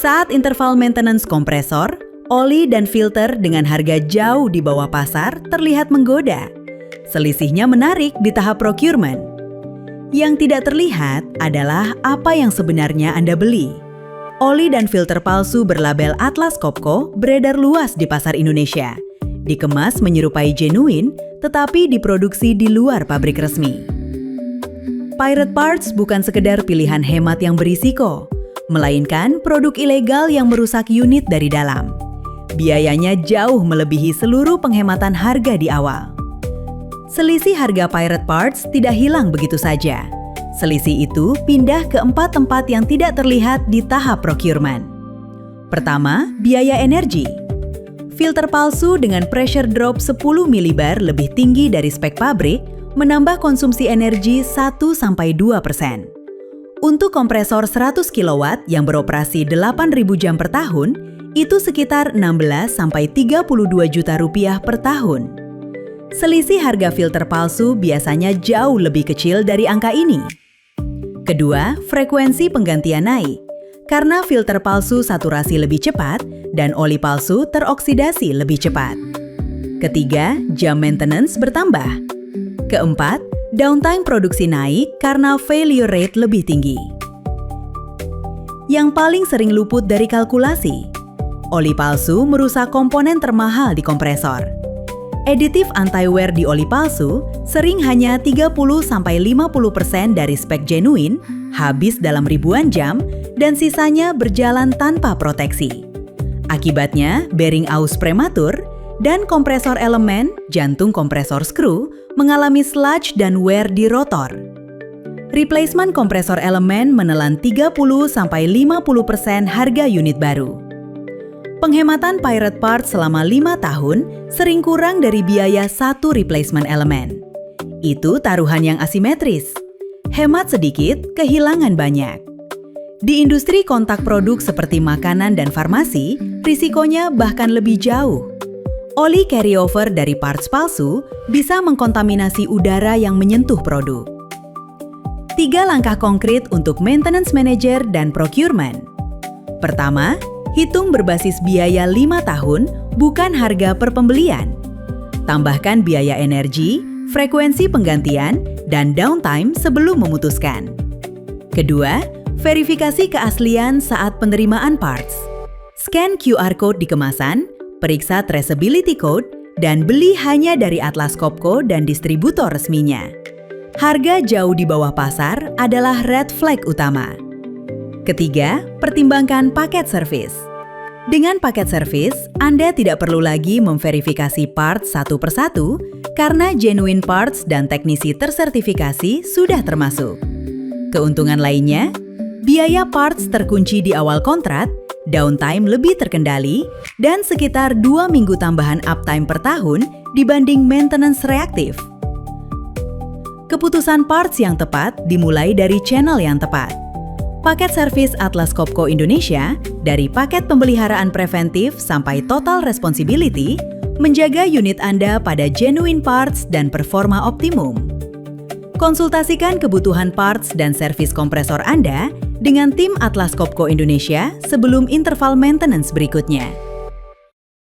Saat interval maintenance kompresor, oli dan filter dengan harga jauh di bawah pasar terlihat menggoda. Selisihnya menarik di tahap procurement. Yang tidak terlihat adalah apa yang sebenarnya Anda beli. Oli dan filter palsu berlabel Atlas Copco beredar luas di pasar Indonesia. Dikemas menyerupai genuine, tetapi diproduksi di luar pabrik resmi. Pirate parts bukan sekedar pilihan hemat yang berisiko, melainkan produk ilegal yang merusak unit dari dalam. Biayanya jauh melebihi seluruh penghematan harga di awal. Selisih harga pirate parts tidak hilang begitu saja. Selisih itu pindah ke 4 tempat yang tidak terlihat di tahap procurement. Pertama, biaya energi. Filter palsu dengan pressure drop 10 milibar lebih tinggi dari spek pabrik menambah konsumsi energi 1-2%. Untuk kompresor 100 kW yang beroperasi 8.000 jam per tahun, itu sekitar 16-32 juta rupiah per tahun. Selisih harga filter palsu biasanya jauh lebih kecil dari angka ini. Kedua, frekuensi penggantian naik. Karena filter palsu saturasi lebih cepat dan oli palsu teroksidasi lebih cepat. Ketiga, jam maintenance bertambah. Keempat, downtime produksi naik karena failure rate lebih tinggi. Yang paling sering luput dari kalkulasi, oli palsu merusak komponen termahal di kompresor. Aditif anti-wear di oli palsu sering hanya 30-50% dari spek genuine, habis dalam ribuan jam, dan sisanya berjalan tanpa proteksi. Akibatnya, bearing aus prematur, dan kompresor elemen, jantung kompresor skru, mengalami sludge dan wear di rotor. Replacement kompresor elemen menelan 30-50% harga unit baru. Penghematan pirate parts selama 5 tahun sering kurang dari biaya satu replacement elemen. Itu taruhan yang asimetris. Hemat sedikit, kehilangan banyak. Di industri kontak produk seperti makanan dan farmasi, risikonya bahkan lebih jauh. Oli carryover dari parts palsu bisa mengkontaminasi udara yang menyentuh produk. 3 langkah konkret untuk maintenance manager dan procurement. Pertama, hitung berbasis biaya 5 tahun, bukan harga per pembelian. Tambahkan biaya energi, frekuensi penggantian, dan downtime sebelum memutuskan. Kedua, verifikasi keaslian saat penerimaan parts. Scan QR code di kemasan, periksa traceability code, dan beli hanya dari Atlas Copco dan distributor resminya. Harga jauh di bawah pasar adalah red flag utama. Ketiga, pertimbangkan paket servis. Dengan paket servis, Anda tidak perlu lagi memverifikasi parts satu persatu karena genuine parts dan teknisi tersertifikasi sudah termasuk. Keuntungan lainnya, biaya parts terkunci di awal kontrak, downtime lebih terkendali, dan sekitar 2 minggu tambahan uptime per tahun dibanding maintenance reaktif. Keputusan parts yang tepat dimulai dari channel yang tepat. Paket servis Atlas Copco Indonesia, dari paket pemeliharaan preventif sampai total responsibility, menjaga unit Anda pada genuine parts dan performa optimum. Konsultasikan kebutuhan parts dan servis kompresor Anda dengan tim Atlas Copco Indonesia sebelum interval maintenance berikutnya.